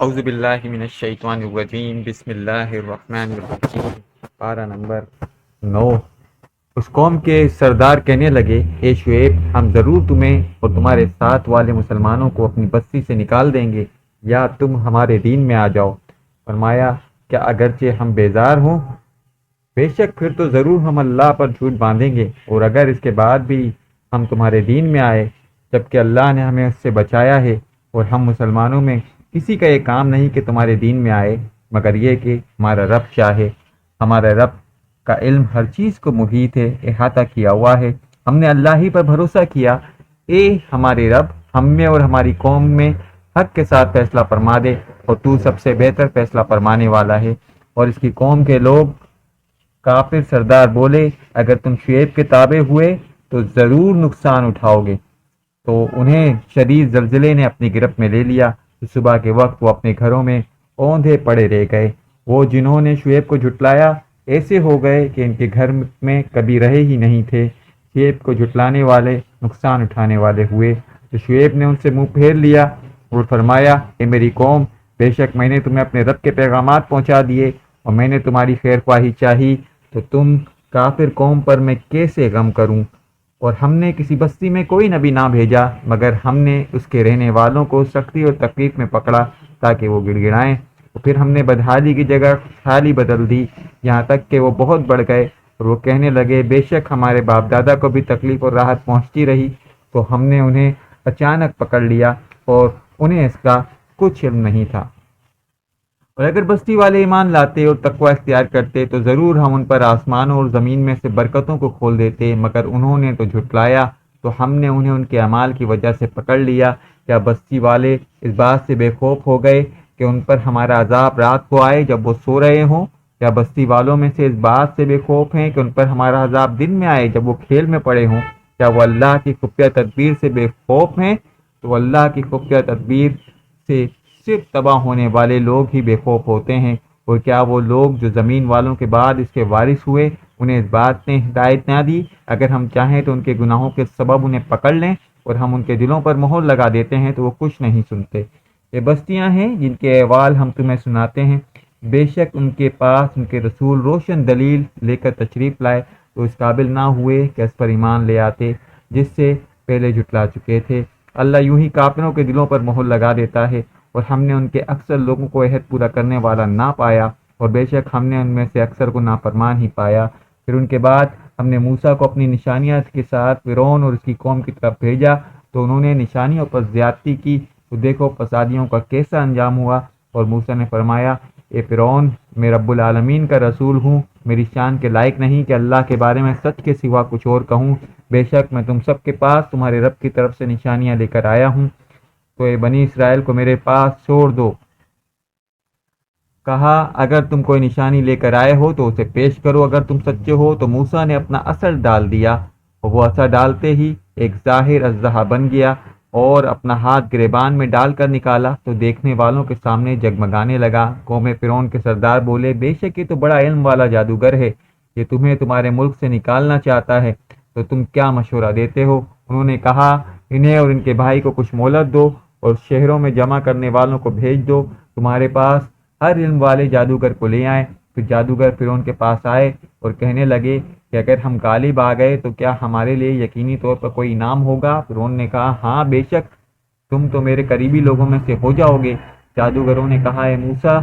اعوذ باللہ من الشیطان الرجیم بسم اللہ الرحمن الرحیم۔ پارہ نمبر 9۔ اس قوم کے سردار کہنے لگے، اے شعیب، ہم ضرور تمہیں اور تمہارے ساتھ والے مسلمانوں کو اپنی بستی سے نکال دیں گے، یا تم ہمارے دین میں آ جاؤ۔ فرمایا، کیا اگرچہ ہم بیزار ہوں، بے شک پھر تو ضرور ہم اللہ پر جھوٹ باندھیں گے، اور اگر اس کے بعد بھی ہم تمہارے دین میں آئے جبکہ اللہ نے ہمیں اس سے بچایا ہے، اور ہم مسلمانوں میں کسی کا یہ کام نہیں کہ تمہارے دین میں آئے مگر یہ کہ ہمارا رب چاہے۔ ہمارا رب کا علم ہر چیز کو محیط ہے، احاطہ کیا ہوا ہے۔ ہم نے اللہ ہی پر بھروسہ کیا۔ اے ہمارے رب، ہم میں اور ہماری قوم میں حق کے ساتھ فیصلہ فرما دے، اور تو سب سے بہتر فیصلہ فرمانے والا ہے۔ اور اس کی قوم کے لوگ کافر سردار بولے، اگر تم شعیب کے تابع ہوئے تو ضرور نقصان اٹھاؤ گے۔ تو انہیں شدید زلزلے نے اپنی گرفت میں لے لیا۔ صبح کے وقت وہ اپنے گھروں میں اوندھے پڑے رہ گئے۔ وہ جنہوں نے شعیب کو جھٹلایا ایسے ہو گئے کہ ان کے گھر میں کبھی رہے ہی نہیں تھے۔ شعیب کو جھٹلانے والے نقصان اٹھانے والے ہوئے۔ تو شعیب نے ان سے منہ پھیر لیا اور فرمایا، اے میری قوم، بے شک میں نے تمہیں اپنے رب کے پیغامات پہنچا دیے، اور میں نے تمہاری خیر خواہی چاہی، تو تم کافر قوم پر میں کیسے غم کروں؟ اور ہم نے کسی بستی میں کوئی نبی نہ بھیجا مگر ہم نے اس کے رہنے والوں کو سختی اور تکلیف میں پکڑا تاکہ وہ گڑ گڑائیں، اور پھر ہم نے بدحالی کی جگہ خوشحالی بدل دی، یہاں تک کہ وہ بہت بڑھ گئے، اور وہ کہنے لگے، بے شک ہمارے باپ دادا کو بھی تکلیف اور راحت پہنچتی رہی، تو ہم نے انہیں اچانک پکڑ لیا اور انہیں اس کا کچھ علم نہیں تھا۔ اور اگر بستی والے ایمان لاتے اور تقوی اختیار کرتے تو ضرور ہم ان پر آسمانوں اور زمین میں سے برکتوں کو کھول دیتے، مگر انہوں نے تو جھٹلایا، تو ہم نے انہیں ان کے اعمال کی وجہ سے پکڑ لیا۔ کیا بستی والے اس بات سے بے خوف ہو گئے کہ ان پر ہمارا عذاب رات کو آئے جب وہ سو رہے ہوں؟ کیا بستی والوں میں سے اس بات سے بے خوف ہیں کہ ان پر ہمارا عذاب دن میں آئے جب وہ کھیل میں پڑے ہوں؟ کیا وہ اللہ کی خفیہ تدبیر سے بے خوف ہیں؟ تو اللہ کی خفیہ تدبیر سے صرف تباہ ہونے والے لوگ ہی بے خوف ہوتے ہیں۔ اور کیا وہ لوگ جو زمین والوں کے بعد اس کے وارث ہوئے، انہیں اس بات نے ہدایت نہ دی، اگر ہم چاہیں تو ان کے گناہوں کے سبب انہیں پکڑ لیں، اور ہم ان کے دلوں پر مہر لگا دیتے ہیں تو وہ کچھ نہیں سنتے۔ یہ بستیاں ہیں جن کے احوال ہم تمہیں سناتے ہیں، بے شک ان کے پاس ان کے رسول روشن دلیل لے کر تشریف لائے تو اس قابل نہ ہوئے کہ اس پر ایمان لے آتے جس سے پہلے جھٹلا چکے تھے۔ اللہ یوں ہی کافروں کے دلوں پر مہر لگا دیتا ہے، اور ہم نے ان کے اکثر لوگوں کو عہد پورا کرنے والا نہ پایا، اور بے شک ہم نے ان میں سے اکثر کو نافرمان ہی پایا۔ پھر ان کے بعد ہم نے موسیٰ کو اپنی نشانیاں کے ساتھ فرعون اور اس کی قوم کی طرف بھیجا، تو انہوں نے نشانیوں پر زیادتی کی، تو دیکھو فسادیوں کا کیسا انجام ہوا۔ اور موسیٰ نے فرمایا، اے فرعون، میں رب العالمین کا رسول ہوں، میری شان کے لائق نہیں کہ اللہ کے بارے میں سچ کے سوا کچھ اور کہوں، بے شک میں تم سب کے پاس تمہارے رب کی طرف سے نشانیاں لے کر آیا ہوں، تو اے بنی اسرائیل کو میرے پاس چھوڑ دو۔ کہا، اگر تم کوئی نشانی لے کر آئے ہو تو اسے پیش کرو اگر تم سچے ہو۔ تو موسیٰ نے اپنا عصا ڈال دیا، اور وہ عصا ڈالتے ہی ایک ظاہر اژدہا بن گیا، اور اپنا ہاتھ گریبان میں ڈال کر نکالا تو دیکھنے والوں کے سامنے جگمگانے لگا۔ قوم فرعون کے سردار بولے، بے شک یہ تو بڑا علم والا جادوگر ہے، یہ تمہیں تمہارے ملک سے نکالنا چاہتا ہے، تو تم کیا مشورہ دیتے ہو؟ انہوں نے کہا، انہیں اور ان کے بھائی کو کچھ مہلت دو، اور شہروں میں جمع کرنے والوں کو بھیج دو، تمہارے پاس ہر علم والے جادوگر کو لے آئیں۔ پھر جادوگر فرعون کے پاس آئے اور کہنے لگے کہ اگر ہم غالب آ گئے تو کیا ہمارے لیے یقینی طور پر کوئی انعام ہوگا؟ فرعون نے کہا، ہاں بے شک، تم تو میرے قریبی لوگوں میں سے ہو جاؤ گے۔ جادوگروں نے کہا، اے موسیٰ،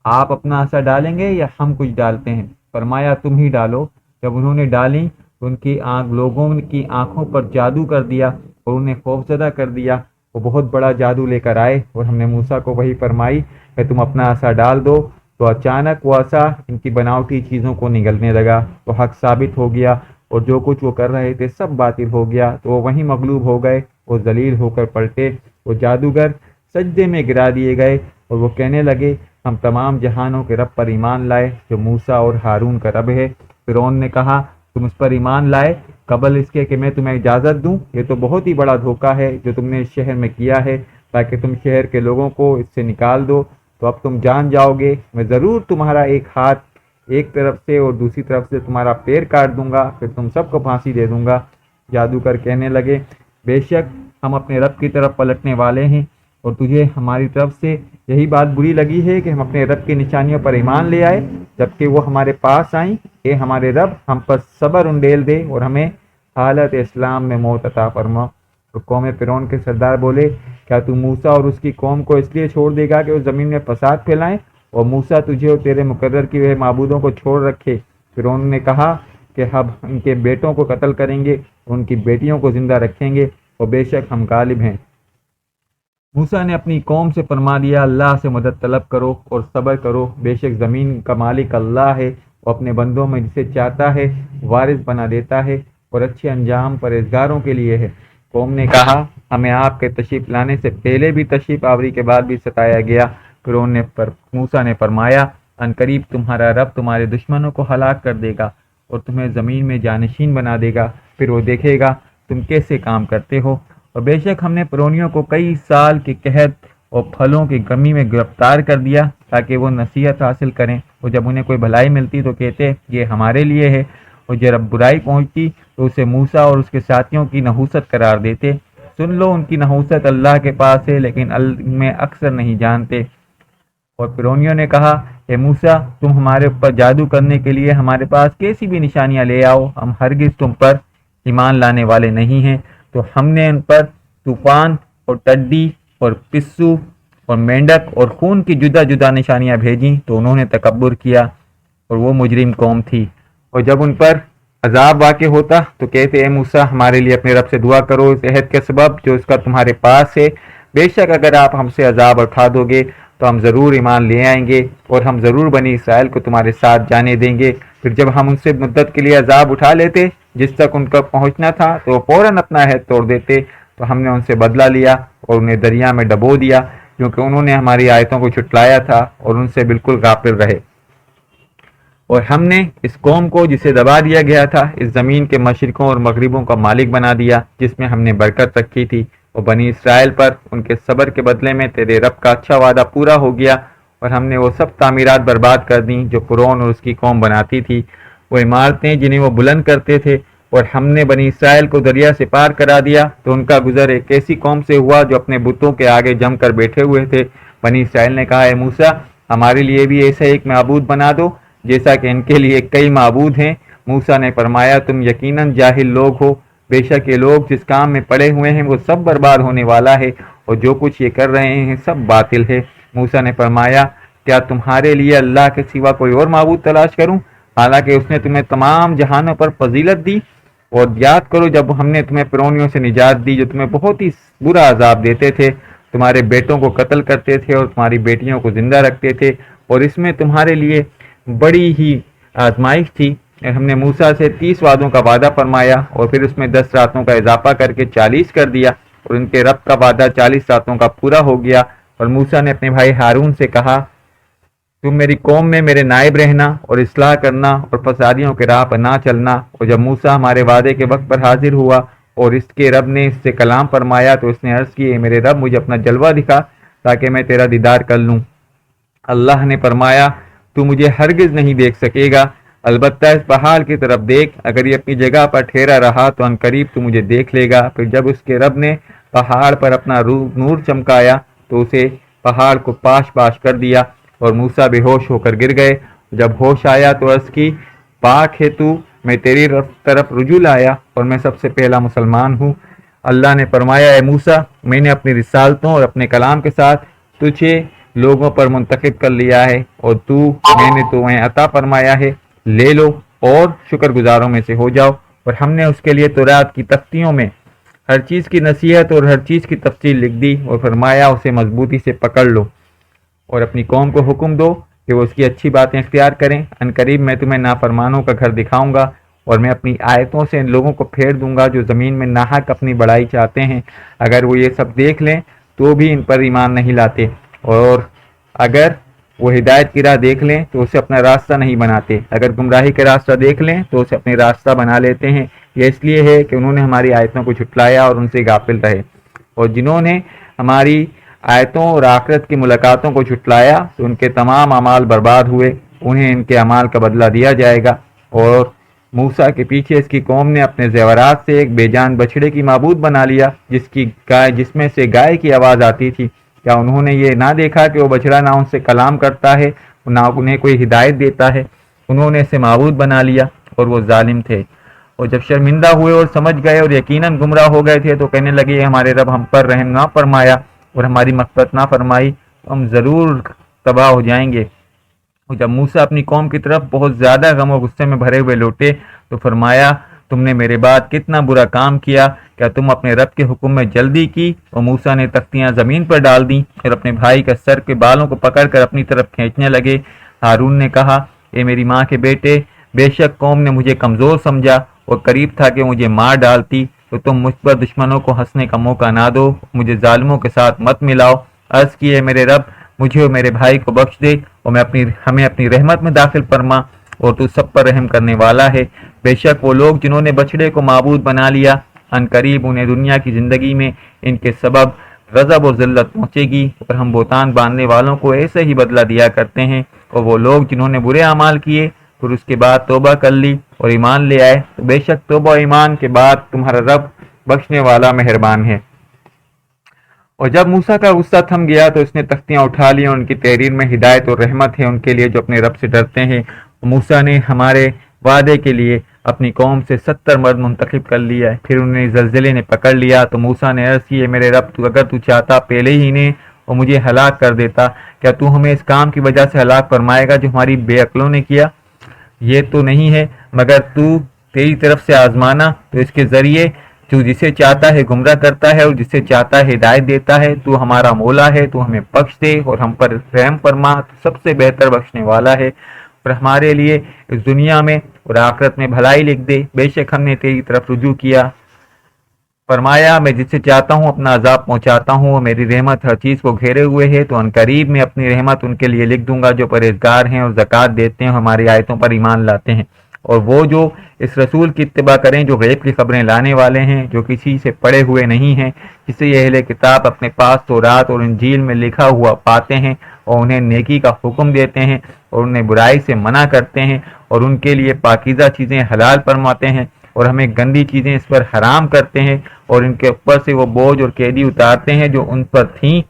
آپ اپنا عصا ڈالیں گے یا ہم کچھ ڈالتے ہیں؟ فرمایا، تم ہی ڈالو۔ جب انہوں نے ڈالی تو ان کی لوگوں کی آنکھوں پر جادو کر دیا اور انہیں خوفزدہ کر دیا۔ وہ بہت بڑا جادو لے کر آئے، اور ہم نے موسیٰ کو وحی فرمائی کہ تم اپنا عصا ڈال دو، تو اچانک وہ عصا ان کی بناوٹی چیزوں کو نگلنے لگا، تو حق ثابت ہو گیا، اور جو کچھ وہ کر رہے تھے سب باطل ہو گیا، تو وہ وہیں مغلوب ہو گئے اور ذلیل ہو کر پلٹے۔ وہ جادوگر سجدے میں گرا دیے گئے، اور وہ کہنے لگے، ہم تمام جہانوں کے رب پر ایمان لائے جو موسیٰ اور ہارون کا رب ہے۔ فرعون نے کہا، تم اس پر ایمان لائے قبل اس کے کہ میں تمہیں اجازت دوں؟ یہ تو بہت ہی بڑا دھوکہ ہے جو تم نے اس شہر میں کیا ہے تاکہ تم شہر کے لوگوں کو اس سے نکال دو۔ تو اب تم جان جاؤ گے، میں ضرور تمہارا ایک ہاتھ ایک طرف سے اور دوسری طرف سے تمہارا پیر کاٹ دوں گا، پھر تم سب کو پھانسی دے دوں گا۔ جادوگر کہنے لگے، بے شک ہم اپنے رب کی طرف پلٹنے والے ہیں، اور تجھے ہماری طرف سے یہی بات بری لگی ہے کہ ہم اپنے رب کی نشانیوں پر ایمان لے آئے جبکہ وہ ہمارے پاس آئیں۔ اے ہمارے رب، ہم پر صبر انڈیل دے اور ہمیں حالت اسلام میں موت عطا فرما۔ تو قوم فرعون کے سردار بولے، کیا تو موسیٰ اور اس کی قوم کو اس لیے چھوڑ دے گا کہ وہ زمین میں فساد پھیلائیں، اور موسیٰ تجھے اور تیرے مقرر کیے ہوئے معبودوں کو چھوڑ رکھے؟ فرعون نے کہا کہ ہم ان کے بیٹوں کو قتل کریں گے، ان کی بیٹیوں کو زندہ رکھیں گے، اور بے شک ہم غالب ہیں۔ موسیٰ نے اپنی قوم سے فرما دیا، اللہ سے مدد طلب کرو اور صبر کرو، بے شک زمین کا مالک اللہ ہے، وہ اپنے بندوں میں جسے چاہتا ہے وارث بنا دیتا ہے، اور اچھے انجام پرہیزگاروں کے لیے ہے۔ قوم نے کہا، ہمیں آپ کے تشریف لانے سے پہلے بھی تشریف آوری کے بعد بھی ستایا گیا۔ فرعون موسیٰ نے فرمایا، ان قریب تمہارا رب تمہارے دشمنوں کو ہلاک کر دے گا اور تمہیں زمین میں جانشین بنا دے گا، پھر وہ دیکھے گا تم کیسے کام کرتے ہو۔ اور بے شک ہم نے فرعونیوں کو کئی سال کے قحط اور پھلوں کی کمی میں گرفتار کر دیا تاکہ وہ نصیحت حاصل کریں، اور جب انہیں کوئی بھلائی ملتی تو کہتے یہ ہمارے لیے ہے، اور جب برائی پہنچتی تو اسے موسیٰ اور اس کے ساتھیوں کی نحوست قرار دیتے۔ سن لو، ان کی نحوست اللہ کے پاس ہے لیکن میں اکثر نہیں جانتے۔ اور فرعونیوں نے کہا، اے موسیٰ، تم ہمارے اوپر جادو کرنے کے لیے ہمارے پاس کیسی بھی نشانیاں لے آؤ، ہم ہرگز تم پر ایمان لانے والے نہیں ہیں۔ تو ہم نے ان پر طوفان اور ٹڈی اور پسو اور مینڈک اور خون کی جدا جدا نشانیاں بھیجیں تو انہوں نے تکبر کیا، اور وہ مجرم قوم تھی۔ اور جب ان پر عذاب واقع ہوتا تو کہتے، اے موسیٰ، ہمارے لیے اپنے رب سے دعا کرو اس عہد کے سبب جو اس کا تمہارے پاس ہے، بے شک اگر آپ ہم سے عذاب اٹھا دو گے تو ہم ضرور ایمان لے آئیں گے، اور ہم ضرور بنی اسرائیل کو تمہارے ساتھ جانے دیں گے۔ پھر جب ہم ان سے مدت کے لیے عذاب اٹھا لیتے جس تک ان کا پہنچنا تھا تو وہ فوراً اپنا عہد توڑ دیتے، تو ہم نے ان سے بدلہ لیا اور انہیں دریا میں ڈبو دیا، کیونکہ انہوں نے ہماری آیتوں کو جھٹلایا تھا اور ان سے بالکل غافل رہے۔ اور ہم نے اس قوم کو جسے دبا دیا گیا تھا اس زمین کے مشرقوں اور مغربوں کا مالک بنا دیا جس میں ہم نے برکت رکھی تھی، اور بنی اسرائیل پر ان کے صبر کے بدلے میں تیرے رب کا اچھا وعدہ پورا ہو گیا، اور ہم نے وہ سب تعمیرات برباد کر دیں جو فرعون اور اس کی قوم بناتی تھی، وہ عمارتیں جنہیں وہ بلند کرتے تھے۔ اور ہم نے بنی اسرائیل کو دریا سے پار کرا دیا تو ان کا گزر ایک ایسی قوم سے ہوا جو اپنے بتوں کے آگے جم کر بیٹھے ہوئے تھے۔ بنی اسرائیل نے کہا، اے موسیٰ، ہمارے لیے بھی ایسا ایک معبود بنا دو جیسا کہ ان کے لیے کئی معبود ہیں۔ موسیٰ نے فرمایا، تم یقیناً جاہل لوگ ہو، بے شک یہ لوگ جس کام میں پڑے ہوئے ہیں وہ سب برباد ہونے والا ہے، اور جو کچھ یہ کر رہے ہیں سب باطل ہے۔ موسیٰ نے فرمایا، کیا تمہارے لیے اللہ کے سوا کوئی اور معبود تلاش کروں، حالانکہ اس نے تمہیں تمام جہانوں پر فضیلت دی؟ اور یاد کرو جب ہم نے تمہیں فرعونیوں سے نجات دی جو تمہیں بہت ہی برا عذاب دیتے تھے، تمہارے بیٹوں کو قتل کرتے تھے اور تمہاری بیٹیوں کو زندہ رکھتے تھے، اور اس میں تمہارے لیے بڑی ہی آزمائش تھی۔ ہم نے موسیٰ سے 30 وعدوں کا وعدہ فرمایا اور پھر اس میں 10 راتوں کا اضافہ کر کے 40 کر دیا، اور ان کے رب کا وعدہ 40 راتوں کا پورا ہو گیا۔ اور موسیٰ نے اپنے بھائی ہارون سے کہا، تم میری قوم میں میرے نائب رہنا اور اصلاح کرنا اور فسادیوں کے راہ پر نہ چلنا۔ اور جب موسیٰ ہمارے وعدے کے وقت پر حاضر ہوا اور اس کے رب نے اس سے کلام فرمایا تو اس نے عرض کی، اے میرے رب، مجھے اپنا جلوہ دکھا تاکہ میں تیرا دیدار کر لوں۔ اللہ نے فرمایا، تو مجھے ہرگز نہیں دیکھ سکے گا، البتہ اس پہاڑ کی طرف دیکھ، اگر یہ اپنی جگہ پر ٹھہرا رہا تو عنقریب تو مجھے دیکھ لے گا۔ پھر جب اس کے رب نے پہاڑ پر اپنا نور چمکایا تو اسے پہاڑ کو پاش پاش کر دیا، اور موسیٰ بے ہوش ہو کر گر گئے۔ جب ہوش آیا تو عرض کی، پاک ہے تو، میں تیری طرف رجوع لایا اور میں سب سے پہلا مسلمان ہوں۔ اللہ نے فرمایا، اے موسیٰ، میں نے اپنی رسالتوں اور اپنے کلام کے ساتھ تجھے لوگوں پر منتخب کر لیا ہے، اور میں نے تمہیں عطا فرمایا ہے، لے لو اور شکر گزاروں میں سے ہو جاؤ۔ اور ہم نے اس کے لیے تورات کی تختیوں میں ہر چیز کی نصیحت اور ہر چیز کی تفصیل لکھ دی، اور فرمایا اسے مضبوطی سے پکڑ لو اور اپنی قوم کو حکم دو کہ وہ اس کی اچھی باتیں اختیار کریں۔ عنقریب میں تمہیں نافرمانوں کا گھر دکھاؤں گا، اور میں اپنی آیتوں سے ان لوگوں کو پھیر دوں گا جو زمین میں ناحق اپنی بڑائی چاہتے ہیں۔ اگر وہ یہ سب دیکھ لیں تو بھی ان پر ایمان نہیں لاتے، اور اگر وہ ہدایت کی راہ دیکھ لیں تو اسے اپنا راستہ نہیں بناتے، اگر گمراہی کا راستہ دیکھ لیں تو اسے اپنے راستہ بنا لیتے ہیں۔ یہ اس لیے ہے کہ انہوں نے ہماری آیتوں کو جھٹلایا اور ان سے غافل رہے، اور جنہوں نے ہماری آیتوں اور آخرت کی ملاقاتوں کو جھٹلایا تو ان کے تمام اعمال برباد ہوئے، انہیں ان کے اعمال کا بدلہ دیا جائے گا۔ اور موسیٰ کے پیچھے اس کی قوم نے اپنے زیورات سے ایک بے جان بچڑے کی معبود بنا لیا جس میں سے گائے کی آواز آتی تھی۔ کیا انہوں نے یہ نہ دیکھا کہ وہ بچڑا نہ ان سے کلام کرتا ہے نہ انہیں کوئی ہدایت دیتا ہے؟ انہوں نے اسے معبود بنا لیا اور وہ ظالم تھے۔ اور جب شرمندہ ہوئے اور سمجھ گئے اور یقیناً گمراہ ہو گئے تھے تو کہنے لگے ہمارے رب ہم پر رحم نہ فرمایا اور ہماری مغفرت نہ فرمائی تو ہم ضرور تباہ ہو جائیں گے۔ اور جب موسیٰ اپنی قوم کی طرف بہت زیادہ غم و غصے میں بھرے ہوئے لوٹے تو فرمایا تم نے میرے بعد کتنا برا کام کیا، کیا تم اپنے رب کے حکم میں جلدی کی؟ اور موسیٰ نے تختیاں زمین پر ڈال دیں اور اپنے بھائی کا سر کے بالوں کو پکڑ کر اپنی طرف کھینچنے لگے۔ ہارون نے کہا اے میری ماں کے بیٹے، بے شک قوم نے مجھے کمزور سمجھا اور قریب تھا کہ مجھے مار ڈالتی، تو تم مجھ پر دشمنوں کو ہنسنے کا موقع نہ دو، مجھے ظالموں کے ساتھ مت ملاؤ۔ عرض کیے میرے رب مجھے اور میرے بھائی کو بخش دے اور ہمیں اپنی رحمت میں داخل فرما، اور تو سب پر رحم کرنے والا ہے۔ بے شک وہ لوگ جنہوں نے بچڑے کو معبود بنا لیا ان قریب انہیں دنیا کی زندگی میں ان کے سبب غضب و ذلت پہنچے گی، اور ہم بہتان باندھنے والوں کو ایسے ہی بدلہ دیا کرتے ہیں۔ اور وہ لوگ جنہوں نے برے اعمال کیے پھر اس کے بعد توبہ کر لی اور ایمان لے آئے تو بے شک توبہ و ایمان کے بعد تمہارا رب بخشنے والا مہربان ہے۔ اور جب موسیٰ کا غصہ تھم گیا تو اس نے تختیاں اٹھا لی، اور ان کی تحریر میں ہدایت اور رحمت ہے ان کے لیے جو اپنے رب سے ڈرتے ہیں۔ موسیٰ نے ہمارے وعدے کے لیے اپنی قوم سے 70 مرد منتخب کر لیا ہے، پھر انہیں زلزلے نے پکڑ لیا تو موسیٰ نے عرض کی میرے رب اگر تو چاہتا پہلے ہی انہیں اور مجھے ہلاک کر دیتا، کیا تو ہمیں اس کام کی وجہ سے ہلاک فرمائے گا جو ہماری بے عقلوں نے کیا؟ یہ تو نہیں ہے مگر تیری طرف سے آزمانا تو اس کے ذریعے تو جسے چاہتا ہے گمراہ کرتا ہے اور جسے چاہتا ہے ہدایت دیتا ہے۔ تو ہمارا مولا ہے، تو ہمیں بخش دے اور ہم پر رحم فرما، تو سب سے بہتر بخشنے والا ہے، اور ہمارے لیے اس دنیا میں اور آخرت میں بھلائی لکھ دے۔ بے شک ہم نے تیری طرف رجوع کیا۔ فرمایا میں جسے چاہتا ہوں اپنا عذاب پہنچاتا ہوں اور میری رحمت ہر چیز کو گھیرے ہوئے ہے، تو عنقریب میں اپنی رحمت ان کے لیے لکھ دوں گا جو پرہیزگار ہیں اور زکوٰۃ دیتے ہیں، ہماری آیتوں پر ایمان لاتے ہیں، اور وہ جو اس رسول کی اتباع کریں جو غیب کی خبریں لانے والے ہیں، جو کسی سے پڑھے ہوئے نہیں ہیں، جسے یہ اہل کتاب اپنے پاس تورات اور انجیل میں لکھا ہوا پاتے ہیں، اور انہیں نیکی کا حکم دیتے ہیں اور انہیں برائی سے منع کرتے ہیں، اور ان کے لیے پاکیزہ چیزیں حلال فرماتے ہیں اور ہمیں گندی چیزیں اس پر حرام کرتے ہیں، اور ان کے اوپر سے وہ بوجھ اور قیدی اتارتے ہیں جو ان پر تھیں،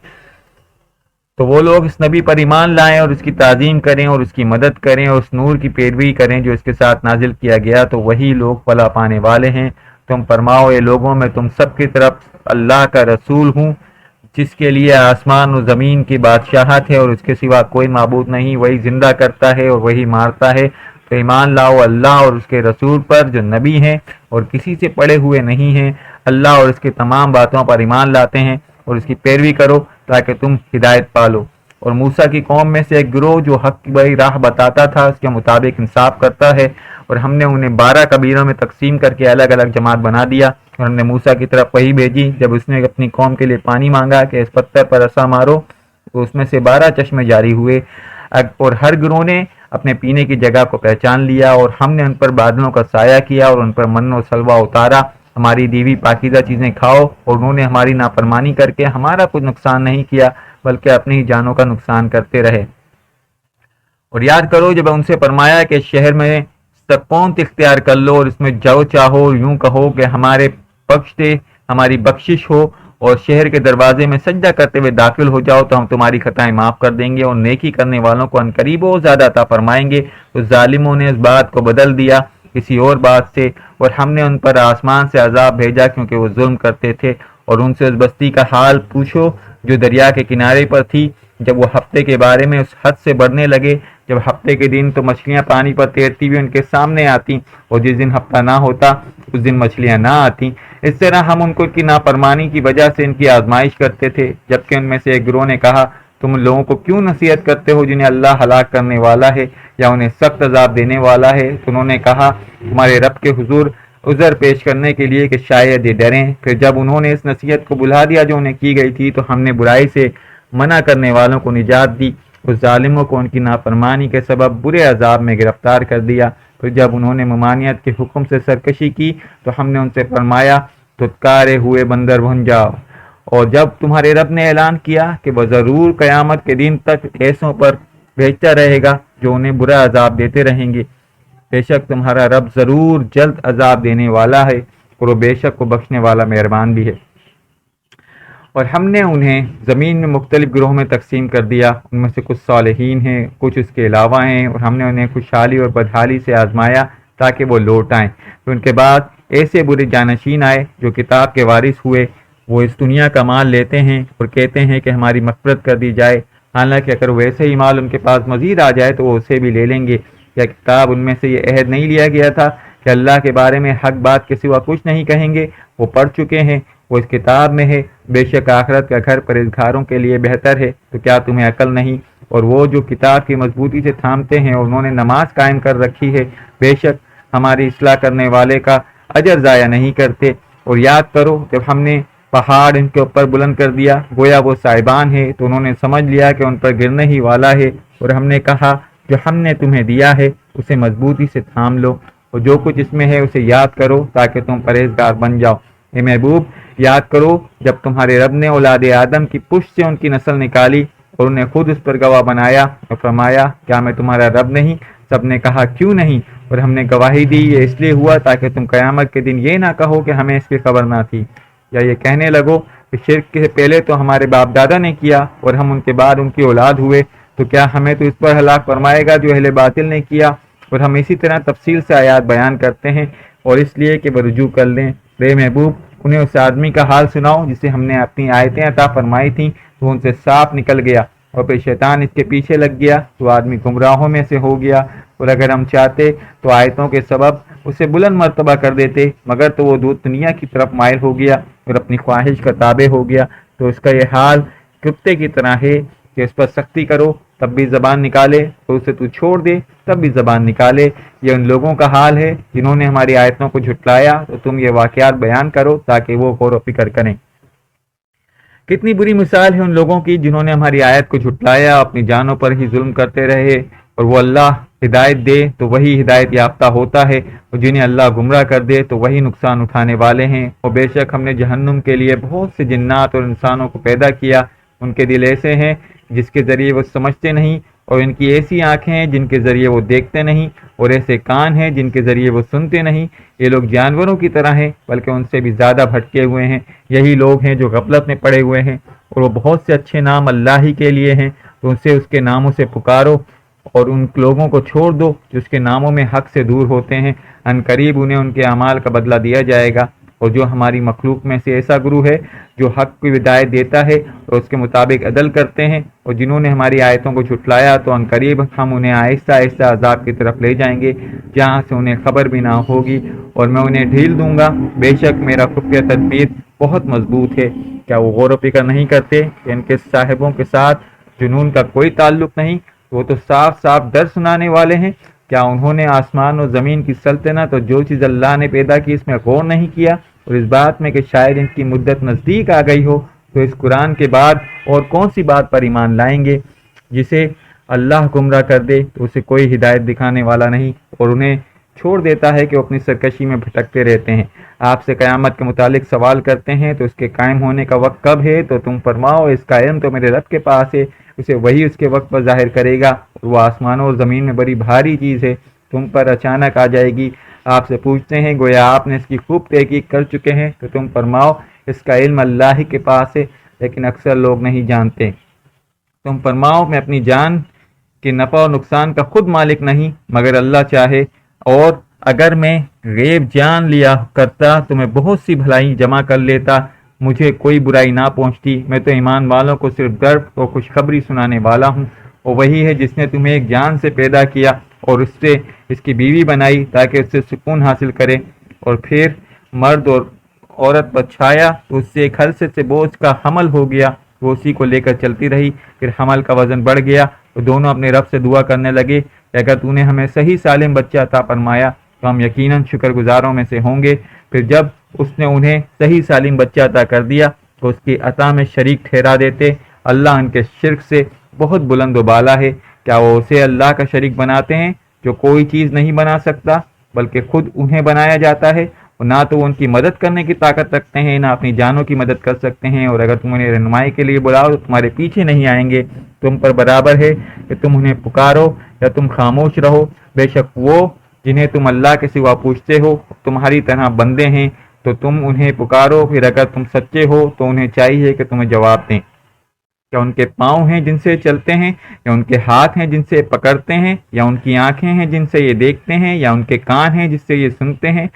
تو وہ لوگ اس نبی پر ایمان لائیں اور اس کی تعظیم کریں اور اس کی مدد کریں اور اس نور کی پیروی کریں جو اس کے ساتھ نازل کیا گیا، تو وہی لوگ فلاح پانے والے ہیں۔ تم فرماؤ اے لوگوں میں تم سب کی طرف اللہ کا رسول ہوں جس کے لیے آسمان و زمین کی بادشاہت ہے اور اس کے سوا کوئی معبود نہیں، وہی زندہ کرتا ہے اور وہی مارتا ہے، تو ایمان لاؤ اللہ اور اس کے رسول پر جو نبی ہیں اور کسی سے پڑے ہوئے نہیں ہیں، اللہ اور اس کے تمام باتوں پر ایمان لاتے ہیں اور اس کی پیروی کرو تاکہ تم ہدایت پالو۔ اور موسیٰ کی قوم میں سے ایک گروہ جو حق کی بڑی راہ بتاتا تھا اس کے مطابق انصاف کرتا ہے، اور ہم نے انہیں 12 قبیلوں میں تقسیم کر کے الگ الگ جماعت بنا دیا، اور ہم نے موسیٰ کی طرف وحی بھیجی جب اس نے اپنی قوم کے لیے پانی مانگا کہ اس پتھر پر عصا مارو تو اس میں سے 12 چشمے جاری ہوئے، اور ہر گروہ نے اپنے پینے کی جگہ کو پہچان لیا، اور ہم نے ان پر بادلوں کا سایہ کیا اور ان پر من و سلوہ اتارا، ہماری دیوی پاکیزہ چیزیں کھاؤ، اور انہوں نے ہماری نافرمانی کر کے ہمارا کچھ نقصان نہیں کیا بلکہ اپنی ہی جانوں کا نقصان کرتے رہے۔ اور یاد کرو جب ان سے فرمایا کہ شہر میں سکونت اختیار کر لو اور اس میں جو چاہو یوں کہو کہ ہمارے بخش دے، ہماری بخشش ہو، اور شہر کے دروازے میں سجدہ کرتے ہوئے داخل ہو جاؤ تو ہم تمہاری خطائیں معاف کر دیں گے اور نیکی کرنے والوں کو عنقریب و زیادہ عطا فرمائیں گے۔ تو ظالموں نے اس بات کو بدل دیا کسی اور بات سے، اور ہم نے ان پر آسمان سے عذاب بھیجا کیونکہ وہ ظلم کرتے تھے۔ اور ان سے اس بستی کا حال پوچھو جو دریا کے کنارے پر تھی، جب وہ ہفتے کے بارے میں اس حد سے بڑھنے لگے جب ہفتے کے دن تو مچھلیاں پانی پر تیرتی ہوئی ان کے سامنے آتی، اور جس دن ہفتہ نہ ہوتا اس دن مچھلیاں نہ آتی۔ اس طرح ہم ان کو کی نافرمانی کی وجہ سے ان کی آزمائش کرتے تھے، جبکہ ان میں سے ایک گروہ نے کہا تم لوگوں کو کیوں نصیحت کرتے ہو جنہیں اللہ ہلاک کرنے والا ہے یا انہیں سخت عذاب دینے والا ہے؟ تو انہوں نے کہا تمہارے رب کے حضور عذر پیش کرنے کے لیے کہ شاید یہ ڈریں۔ پھر جب انہوں نے اس نصیحت کو بھلا دیا جو انہیں کی گئی تھی تو ہم نے برائی سے منع کرنے والوں کو نجات دی، اس ظالموں کو ان کی نافرمانی کے سبب برے عذاب میں گرفتار کر دیا۔ پھر جب انہوں نے ممانعت کے حکم سے سرکشی کی تو ہم نے ان سے فرمایا دھتکارے ہوئے بندر بن جاؤ۔ اور جب تمہارے رب نے اعلان کیا کہ وہ ضرور قیامت کے دن تک ایسوں پر بھیجتا رہے گا جو انہیں برا عذاب دیتے رہیں گے، بے شک تمہارا رب ضرور جلد عذاب دینے والا ہے اور وہ بے شک کو بخشنے والا مہربان بھی ہے۔ اور ہم نے انہیں زمین میں مختلف گروہوں میں تقسیم کر دیا، ان میں سے کچھ صالحین ہیں، کچھ اس کے علاوہ ہیں، اور ہم نے انہیں خوشحالی اور بدحالی سے آزمایا تاکہ وہ لوٹ آئیں۔ پھر ان کے بعد ایسے برے جانشین آئے جو کتاب کے وارث ہوئے، وہ اس دنیا کا مال لیتے ہیں اور کہتے ہیں کہ ہماری مغفرت کر دی جائے، حالانکہ اگر ویسے ہی مال ان کے پاس مزید آ جائے تو وہ اسے بھی لے لیں گے۔ کیا کتاب ان میں سے یہ عہد نہیں لیا گیا تھا کہ اللہ کے بارے میں حق بات کے سوا کچھ نہیں کہیں گے؟ وہ پڑھ چکے ہیں، وہ اس کتاب میں ہے، بے شک آخرت کا گھر پرہیزگاروں کے لیے بہتر ہے۔ تو کیا تمہیں عقل نہیں؟ اور وہ جو کتاب کی مضبوطی سے تھامتے ہیں اور انہوں نے نماز قائم کر رکھی ہے، بے شک ہماری اصلاح کرنے والے کا اجر ضائع نہیں کرتے۔ اور یاد کرو جب ہم نے پہاڑ ان کے اوپر بلند کر دیا، گویا وہ صاحبان ہے، تو انہوں نے سمجھ لیا کہ ان پر گرنے ہی والا ہے، اور ہم نے کہا جو ہم نے تمہیں دیا ہے اسے مضبوطی سے تھام لو، اور جو کچھ اس میں ہے اسے یاد کرو تاکہ تم پرہیزگار بن جاؤ۔ اے محبوب، یاد کرو جب تمہارے رب نے اولاد آدم کی پشت سے ان کی نسل نکالی اور انہیں خود اس پر گواہ بنایا اور فرمایا کیا میں تمہارا رب نہیں؟ سب نے کہا کیوں نہیں، اور ہم نے گواہی دی یہ اس لیے ہوا تاکہ تم قیامت کے دن یہ نہ کہو کہ ہمیں اس کی خبر نہ تھی، یا یہ کہنے لگو کہ شرک سے پہلے تو ہمارے باپ دادا نے کیا اور ہم ان کے بعد ان کی اولاد ہوئے، تو کیا ہمیں تو اس پر ہلاک فرمائے گا جو اہل باطل نے کیا؟ اور ہم اسی طرح تفصیل سے آیات بیان کرتے ہیں، اور اس لیے کہ وہ رجوع کر لیں۔ رے محبوب، انہیں اس آدمی کا حال سناؤ جسے ہم نے اپنی آیتیں عطا فرمائی تھیں تو ان سے صاف نکل گیا، اور پھر شیطان اس کے پیچھے لگ گیا تو آدمی گمراہوں میں سے ہو گیا، اور اگر ہم چاہتے تو آیتوں کے سبب اسے بلند مرتبہ کر دیتے، مگر تو وہ دنیا کی طرف مائل ہو گیا اور اپنی خواہش کا تابع ہو گیا، تو اس کا یہ حال کتے کی طرح ہے کہ اس پر سختی کرو تب بھی زبان نکالے، تو اسے تو چھوڑ دے تب بھی زبان نکالے۔ یہ ان لوگوں کا حال ہے جنہوں نے ہماری آیتوں کو جھٹلایا، تو تم یہ واقعات بیان کرو تاکہ وہ غور و فکر کریں۔ کتنی بری مثال ہے ان لوگوں کی جنہوں نے ہماری آیت کو جھٹلایا، اپنی جانوں پر ہی ظلم کرتے رہے، اور وہ اللہ ہدایت دے تو وہی ہدایت یافتہ ہوتا ہے، اور جنہیں اللہ گمراہ کر دے تو وہی نقصان اٹھانے والے ہیں۔ اور بے شک ہم نے جہنم کے لیے بہت سے جنات اور انسانوں کو پیدا کیا، ان کے دل ایسے ہیں جس کے ذریعے وہ سمجھتے نہیں، اور ان کی ایسی آنکھیں ہیں جن کے ذریعے وہ دیکھتے نہیں، اور ایسے کان ہیں جن کے ذریعے وہ سنتے نہیں۔ یہ لوگ جانوروں کی طرح ہیں بلکہ ان سے بھی زیادہ بھٹکے ہوئے ہیں۔ یہی لوگ ہیں جو غفلت میں پڑے ہوئے ہیں، اور وہ بہت سے اچھے نام اللہ ہی کے لیے ہیں، تو ان سے اس کے ناموں سے پکارو، اور ان لوگوں کو چھوڑ دو جو اس کے ناموں میں حق سے دور ہوتے ہیں۔ ان قریب انہیں ان کے اعمال کا بدلہ دیا جائے گا۔ اور جو ہماری مخلوق میں سے ایسا گروہ ہے جو حق کی ہدایت دیتا ہے اور اس کے مطابق عدل کرتے ہیں، اور جنہوں نے ہماری آیتوں کو جھٹلایا، تو ان قریب ہم انہیں آہستہ آہستہ عذاب کی طرف لے جائیں گے جہاں سے انہیں خبر بھی نہ ہوگی، اور میں انہیں ڈھیل دوں گا۔ بے شک میرا خفیہ تدبیر بہت مضبوط ہے۔ کیا وہ غور و فکر نہیں کرتے کہ ان کے صاحبوں کے ساتھ جنون کا کوئی تعلق نہیں؟ وہ تو صاف صاف در سنانے والے ہیں۔ کیا انہوں نے آسمان اور زمین کی سلطنت اور جو چیز اللہ نے پیدا کی اس میں غور نہیں کیا، اور اس بات میں کہ شاید ان کی مدت نزدیک آ گئی ہو؟ تو اس قرآن کے بعد اور کون سی بات پر ایمان لائیں گے؟ جسے اللہ گمراہ کر دے تو اسے کوئی ہدایت دکھانے والا نہیں، اور انہیں چھوڑ دیتا ہے کہ وہ اپنی سرکشی میں بھٹکتے رہتے ہیں۔ آپ سے قیامت کے متعلق سوال کرتے ہیں تو اس کے قائم ہونے کا وقت کب ہے؟ تو تم فرماؤ اس کا علم تو میرے رب کے پاس ہے، اسے وہی اس کے وقت پر ظاہر کرے گا، اور وہ آسمانوں اور زمین میں بڑی بھاری چیز ہے، تم پر اچانک آ جائے گی۔ آپ سے پوچھتے ہیں گویا آپ نے اس کی خوب تحقیق کر چکے ہیں، تو تم فرماؤ اس کا علم اللہ ہی کے پاس ہے، لیکن اکثر لوگ نہیں جانتے۔ تم فرماؤ میں اپنی جان کے نفع و نقصان کا خود مالک نہیں مگر اللہ چاہے، اور اگر میں غیب جان لیا کرتا تو میں بہت سی بھلائی جمع کر لیتا، مجھے کوئی برائی نہ پہنچتی۔ میں تو ایمان والوں کو صرف درد اور خوشخبری سنانے والا ہوں۔ اور وہی ہے جس نے تمہیں ایک جان سے پیدا کیا اور اس سے اس کی بیوی بنائی تاکہ اس سے سکون حاصل کرے، اور پھر مرد اور عورت پر چھایا تو اس سے ایک حلصے سے بوجھ کا حمل ہو گیا، وہ اسی کو لے کر چلتی رہی، پھر حمل کا وزن بڑھ گیا، تو دونوں اپنے رب سے دعا کرنے لگے کہ اگر تو نے ہمیں صحیح سالم بچہ عطا فرمایا تو ہم یقیناً شکر گزاروں میں سے ہوں گے۔ پھر جب اس نے انہیں صحیح سالم بچہ عطا کر دیا تو اس کی عطا میں شریک ٹھہرا دیتے۔ اللہ ان کے شرک سے بہت بلند و بالا ہے۔ کیا وہ اسے اللہ کا شریک بناتے ہیں جو کوئی چیز نہیں بنا سکتا، بلکہ خود انہیں بنایا جاتا ہے، اور نہ تو وہ ان کی مدد کرنے کی طاقت رکھتے ہیں، نہ اپنی جانوں کی مدد کر سکتے ہیں، اور اگر تم انہیں رہنمائی کے لیے بلاؤ تو تمہارے پیچھے نہیں آئیں گے۔ تم پر برابر ہے کہ تم انہیں پکارو یا تم خاموش رہو، بے شک وہ جنہیں تم اللہ کے سوا پوچھتے ہو تمہاری طرح بندے ہیں، تو تم انہیں پکارو، پھر اگر تم سچے ہو تو انہیں چاہیے کہ تمہیں جواب دیں۔ کیا ان کے پاؤں ہیں جن سے چلتے ہیں، یا ان کے ہاتھ ہیں جن سے پکڑتے ہیں، یا ان کی آنکھیں ہیں جن سے یہ دیکھتے ہیں، یا ان کے کان ہیں جس سے یہ سنتے ہیں؟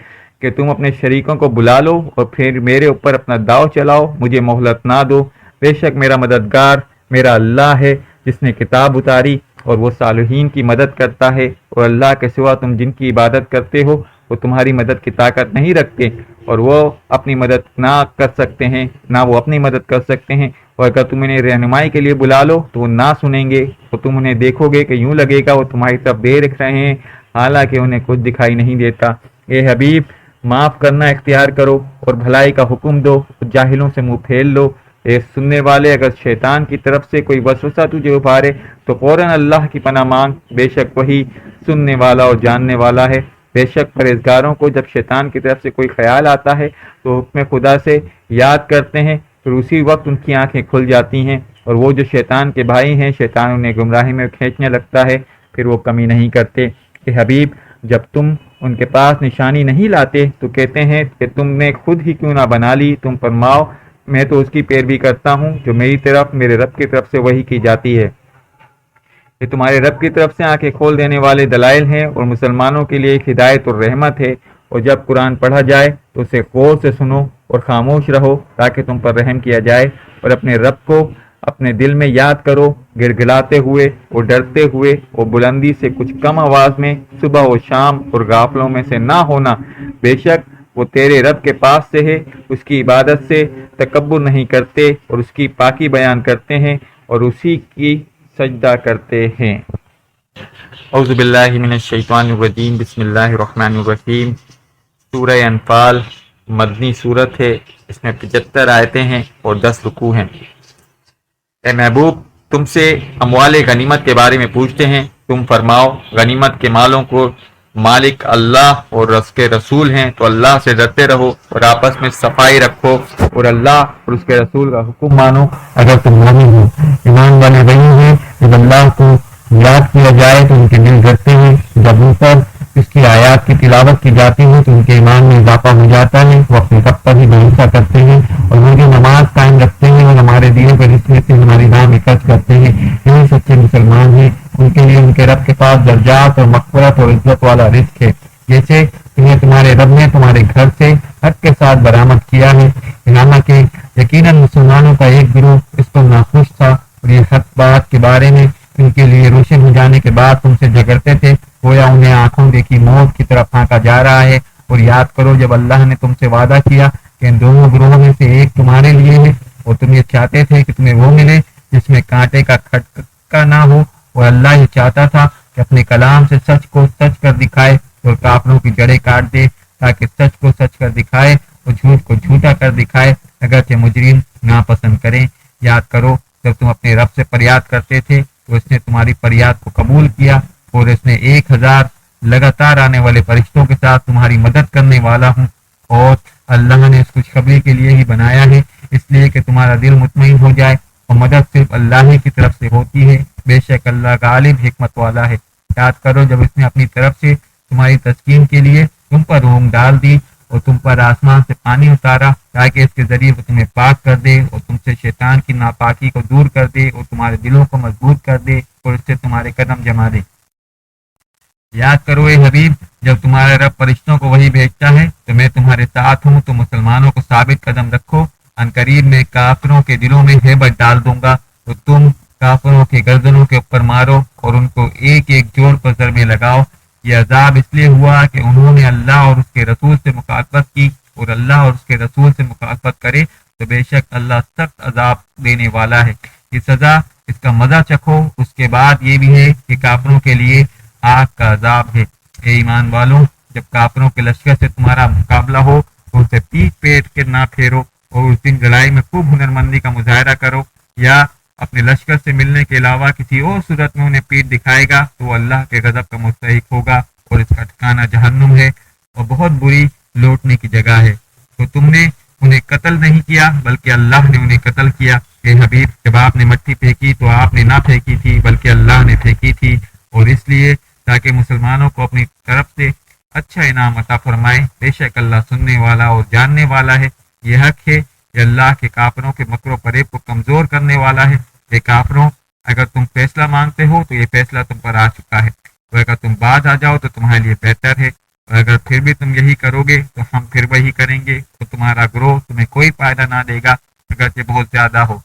کہ تم اپنے شریکوں کو بلا لو اور پھر میرے اوپر اپنا داؤ چلاؤ، مجھے مہلت نہ دو۔ بے شک میرا مددگار میرا اللہ ہے، جس نے کتاب اتاری اور وہ صالحین کی مدد کرتا ہے، اور اللہ کے سوا تم جن کی عبادت کرتے ہو وہ تمہاری مدد کی طاقت نہیں رکھتے، اور وہ اپنی مدد نہ کر سکتے ہیں، نہ وہ اپنی مدد کر سکتے ہیں، اور اگر تم انہیں رہنمائی کے لیے بلا لو تو وہ نہ سنیں گے، تو تم انہیں دیکھو گے کہ یوں لگے گا وہ تمہاری طرف دیکھ رہے ہیں، حالانکہ انہیں کچھ دکھائی نہیں دیتا۔ اے حبیب، معاف کرنا اختیار کرو اور بھلائی کا حکم دو، جاہلوں سے منہ پھیر لو۔ اے سننے والے، اگر شیطان کی طرف سے کوئی وسوسہ تجھے ابھارے تو فوراً اللہ کی پناہ مانگ، بے شک وہی سننے والا اور جاننے والا ہے۔ بے شک پرہیزگاروں کو جب شیطان کی طرف سے کوئی خیال آتا ہے تو حکم خدا سے یاد کرتے ہیں، پھر اسی وقت ان کی آنکھیں کھل جاتی ہیں، اور وہ جو شیطان کے بھائی ہیں، شیطان انہیں گمراہی میں کھینچنے لگتا ہے، پھر وہ کمی نہیں کرتے۔ کہ حبیب، جب تم ان کے پاس نشانی نہیں لاتے تو کہتے ہیں کہ تم نے خود ہی کیوں نہ بنا لی، تم فرماؤ میں تو اس کی پیروی کرتا ہوں جو میری طرف میرے رب کی طرف سے وحی کی جاتی ہے۔ یہ تمہارے رب کی طرف سے آنکھیں کھول دینے والے دلائل ہیں اور مسلمانوں کے لیے ایک ہدایت اور رحمت ہے، اور جب قرآن پڑھا جائے تو اسے غور سے سنو اور خاموش رہو تاکہ تم پر رحم کیا جائے، اور اپنے رب کو اپنے دل میں یاد کرو، گڑگڑاتے ہوئے اور ڈرتے ہوئے اور بلندی سے کچھ کم آواز میں، صبح و شام، اور غافلوں میں سے نہ ہونا۔ بے شک وہ تیرے رب کے پاس سے ہے، اس کی عبادت سے تکبر نہیں کرتے اور اس کی پاکی بیان کرتے ہیں اور اسی کی سجدہ کرتے ہیں۔ اعوذ باللہ من الشیطان الرجیم، بسم اللہ الرحمن الرحیم۔ سورہ انفال مدنی صورت ہے، اس میں 75 آیتیں ہیں اور 10 رکوع ہیں۔ اے محبوب، تم سے اموال غنیمت کے بارے میں پوچھتے ہیں، تم فرماؤ غنیمت کے مالوں کو مالک اللہ اور اس کے رسول ہیں، تو اللہ سے ڈرتے رہو اور آپس میں صفائی رکھو اور اللہ اور اس کے رسول کا حکم مانو اگر تم مومن ہو۔ ایمان والے وہی ہیں جب اللہ کو یاد کیا جائے تو ان کے دل ڈرتے ہیں، جب ان پر اس کی آیات کی تلاوت کی جاتی ہے تو ان کے ایمان میں اضافہ ہو جاتا ہے، وہ اپنے رب پر ہی بھروسہ کرتے ہیں اور وہ جو نماز قائم رکھتے ہیں اور ہمارے دینوں کے رزق میں سے ہماری راہ میں خرچ کرتے ہیں، یہی سچے مسلمان ہیں۔ ان کے لیے ان کے رب کے پاس درجات اور مغفرت اور عزت والا رزق ہے، جیسے تمہیں تمہارے رب نے تمہارے گھر سے حق کے ساتھ برآمد کیا ہے، حالانکہ یقیناً مسلمانوں کا ایک گروہ اس پر ناخوش تھا اور یہ حق بات کے بارے میں ان کے لیے روشن ہو جانے کے بعد تم سے جھگڑتے تھے، گویا انہیں آنکھوں دیکھی موت کی طرف پھانکا جا رہا ہے۔ اور یاد کرو جب اللہ نے تم سے وعدہ کیا کہ ان دونوں گروہوں میں سے ایک تمہارے لیے ہے، اور تم یہ چاہتے تھے کہ تمہیں وہ ملے جس میں کانٹے کا کھٹکا نہ ہو، اور اللہ یہ چاہتا تھا کہ اپنے کلام سے سچ کو سچ کر دکھائے اور کافروں کی جڑیں کاٹ دے، تاکہ سچ کو سچ کر دکھائے اور جھوٹ کو جھوٹا کر دکھائے، اگرچہ مجرم ناپسند کریں۔ یاد کرو جب تم اپنے رب سے فریاد کرتے تھے تو اس نے تمہاری فریاد کو قبول کیا، اور اس نے 1000 لگاتار آنے والے فرشتوں کے ساتھ تمہاری مدد کرنے والا ہوں، اور اللہ نے اس خوشخبری کے لیے ہی بنایا ہے، اس لیے کہ تمہارا دل مطمئن ہو جائے، اور مدد صرف اللہ ہی کی طرف سے ہوتی ہے، بے شک اللہ غالب حکمت والا ہے۔ یاد کرو جب اس نے اپنی طرف سے تمہاری تسکین کے لیے تم پر روم ڈال دی اور تم پر آسمان سے پانی اتارا تاکہ اس کے ذریعے وہ تمہیں پاک کر دے اور تم سے شیطان کی ناپاکی کو دور کر دے اور تمہارے دلوں کو مضبوط کر دے اور اس سے تمہارے قدم جما دے۔ یاد کرو اے حبیب، جب تمہارا رب فرشتوں کو وہی بھیجتا ہے تو میں تمہارے ساتھ ہوں، تو مسلمانوں کو ثابت قدم رکھو، عنقریب میں کافروں کے دلوں میں ہیبت ڈال دوں گا، تو تم کافروں کے گردنوں کے اوپر مارو اور ان کو ایک ایک جوڑ پر ضربے لگاؤ۔ یہ عذاب اس لیے ہوا کہ انہوں نے اللہ اور اس کے رسول سے مخالفت کی، اور اللہ اور اس کے رسول سے مخالفت کرے تو بے شک اللہ سخت عذاب دینے والا ہے۔ یہ سزا، اس کا مزہ چکھو، اس کے بعد یہ بھی ہے کہ کافروں کے لیے آگ کا عذاب ہے۔ اے ایمان والوں، جب کافروں کے لشکر سے تمہارا مقابلہ ہو تو اسے پیٹ پیٹ کے نہ پھیرو، اور اس دن لڑائی میں خوب ہنرمندی کا مظاہرہ کرو، یا اپنے لشکر سے ملنے کے علاوہ کسی اور صورت میں انہیں پیٹ دکھائے گا تو وہ اللہ کے غضب کا مستحق ہوگا، اور اس کا ٹھکانہ جہنم ہے اور بہت بری لوٹنے کی جگہ ہے۔ تو تم نے انہیں قتل نہیں کیا بلکہ اللہ نے انہیں قتل کیا۔ کہ حبیب، جب آپ نے مٹی پھینکی تو آپ نے نہ پھینکی تھی بلکہ اللہ نے پھینکی تھی، اور اس لیے تاکہ مسلمانوں کو اپنی طرف سے اچھا انعام عطا فرمائے. بے شک اللہ سننے والا اور جاننے والا ہے. یہ حق ہے کہ اللہ کے کافروں کے مکر و فریب کو کمزور کرنے والا ہے. اے کافروں، اگر تم فیصلہ مانگتے ہو تو یہ فیصلہ تم پر آ چکا ہے، اور اگر تم باز آ جاؤ تو تمہارے لیے بہتر ہے، اور اگر پھر بھی تم یہی کرو گے تو ہم پھر وہی کریں گے، تو تمہارا گروہ تمہیں کوئی فائدہ نہ دے گا اگرچہ بہت زیادہ ہو.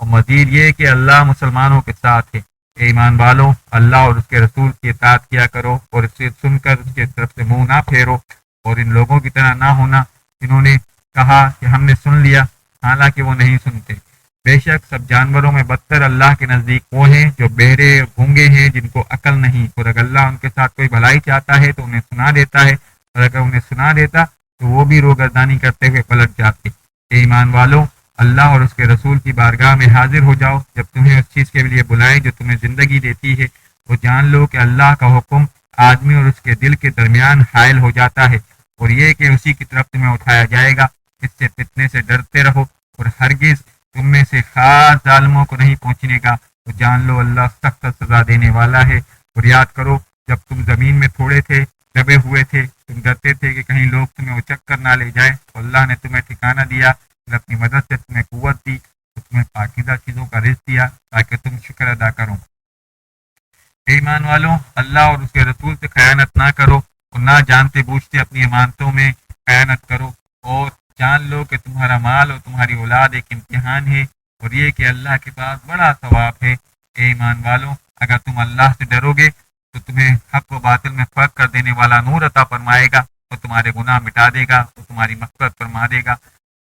اور مزید یہ کہ اللہ مسلمانوں کے ساتھ ہے. اے ایمان والوں، اللہ اور اس کے رسول کی اطاعت کیا کرو اور اسے سن کر اس کی طرف سے منہ نہ پھیرو، اور ان لوگوں کی طرح نہ ہونا جنہوں نے کہا کہ ہم نے سن لیا حالانکہ وہ نہیں سنتے. بے شک سب جانوروں میں بدتر اللہ کے نزدیک وہ ہیں جو بہرے گونگے ہیں جن کو عقل نہیں، اور اگر اللہ ان کے ساتھ کوئی بھلائی چاہتا ہے تو انہیں سنا دیتا ہے، اور اگر انہیں سنا دیتا تو وہ بھی روگردانی کرتے ہوئے پلٹ جاتے. اے ایمان والوں، اللہ اور اس کے رسول کی بارگاہ میں حاضر ہو جاؤ جب تمہیں اس چیز کے لیے بلائیں جو تمہیں زندگی دیتی ہے، اور جان لو کہ اللہ کا حکم آدمی اور اس کے دل کے درمیان حائل ہو جاتا ہے، اور یہ کہ اسی کی طرف تمہیں اٹھایا جائے گا. اس سے فتنے سے ڈرتے رہو اور ہرگز تم میں سے خاص ظالموں کو نہیں پہنچنے گا. تو جان لو اللہ سخت سزا دینے والا ہے. اور یاد کرو جب تم زمین میں تھوڑے تھے، دبے ہوئے تھے، تم ڈرتے تھے کہ کہیں لوگ تمہیں اچک کر نہ لے جائے، تو اللہ نے تمہیں ٹھکانہ دیا، اپنی مدد سے تمہیں قوت دی، تو تمہیں پاکیزہ چیزوں کا رزق دیا تاکہ تم شکر ادا کرو. اے ایمان والوں، اللہ اور اس کے رسول سے خیانت نہ کرو، اور نہ جانتے بوجھتے اپنی امانتوں میں خیانت کرو، اور جان لو کہ تمہارا مال اور تمہاری اولاد ایک امتحان ہے، اور یہ کہ اللہ کے پاس بڑا ثواب ہے. اے ایمان والوں، اگر تم اللہ سے ڈرو گے تو تمہیں حق و باطل میں فرق کر دینے والا نور عطا فرمائے گا، اور تمہارے گناہ مٹا دے گا، اور تمہاری مغفرت فرما دے گا،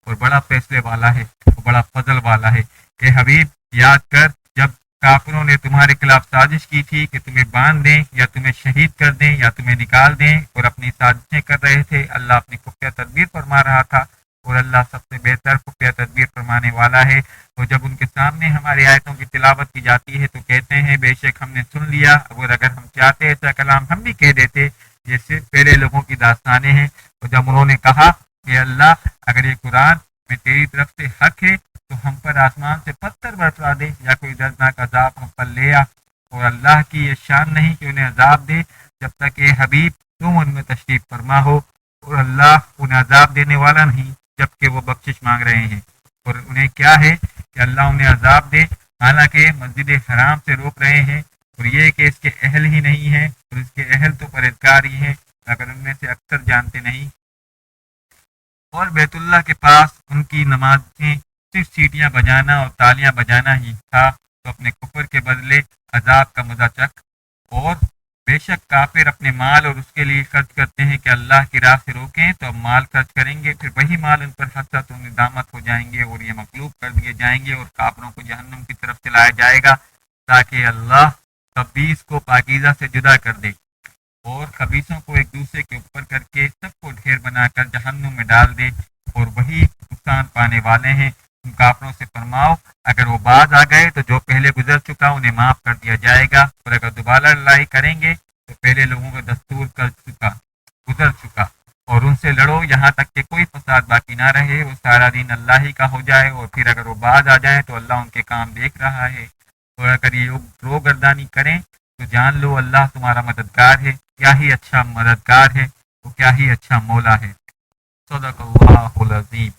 اور بڑا فیصلے والا ہے، اور بڑا فضل والا ہے. اے حبیب، یاد کر جب کافروں نے تمہارے خلاف سازش کی تھی کہ تمہیں باندھ دیں یا تمہیں شہید کر دیں یا تمہیں نکال دیں، اور اپنی سازشیں کر رہے تھے. اللہ اپنی خفیہ تدبیر فرما رہا تھا، اور اللہ سب سے بہتر خفیہ تدبیر فرمانے والا ہے. تو جب ان کے سامنے ہماری آیتوں کی تلاوت کی جاتی ہے تو کہتے ہیں بے شک ہم نے سن لیا، اور اگر ہم چاہتے ایسا کلام ہم بھی کہہ دیتے. یہ صرف پہلے لوگوں کی داستانیں ہیں. تو جب انہوں نے کہا کہ اللہ اگر یہ قرآن میں تیری طرف سے حق ہے تو ہم پر آسمان سے پتھر برسا دے یا کوئی دردناک عذاب ہم پر لے آ، اور اللہ کی یہ شان نہیں کہ انہیں عذاب دے جب تک اے حبیب تم ان میں تشریف فرما ہو، اور اللہ انہیں عذاب دینے والا نہیں جبکہ وہ بخشش مانگ رہے ہیں. اور انہیں کیا ہے کہ اللہ انہیں عذاب دے حالانکہ مسجد حرام سے روک رہے ہیں، اور یہ کہ اس کے اہل ہی نہیں ہیں، اور اس کے اہل تو پرہیزگار ہی ہیں اگر ان میں سے اکثر جانتے نہیں. اور بیت اللہ کے پاس ان کی نمازیں صرف سیٹیاں بجانا اور تالیاں بجانا ہی تھا. تو اپنے کفر کے بدلے عذاب کا مزہ چکھ. اور بے شک کافر اپنے مال اور اس کے لیے خرچ کرتے ہیں کہ اللہ کی راہ سے روکیں تو اب مال خرچ کریں گے، پھر وہی مال ان پر حسرت و ندامت ہو جائیں گے، اور یہ مغلوب کر دیے جائیں گے، اور کافروں کو جہنم کی طرف چلایا جائے گا تاکہ اللہ خبیث کو پاکیزہ سے جدا کر دے، اور خبیثوں کو ایک دوسرے کے اوپر کر کے سب کو ڈھیر بنا کر جہنم میں ڈال دے، اور وہی نقصان پانے والے ہیں. تم کافروں سے فرماؤ اگر وہ باز آ گئے تو جو پہلے گزر چکا انہیں معاف کر دیا جائے گا، اور اگر دوبارہ لڑائی کریں گے تو پہلے لوگوں کا دستور گزر چکا، اور ان سے لڑو یہاں تک کہ کوئی فساد باقی نہ رہے، وہ سارا دین اللہ ہی کا ہو جائے، اور پھر اگر وہ باز آ جائیں تو اللہ ان کے کام دیکھ رہا ہے. اور اگر یہ رو گردانی کریں تو جان لو اللہ تمہارا مددگار ہے. کیا ہی اچھا مددگار ہے، وہ کیا ہی اچھا مولا ہے. صدق اللہ العظیم.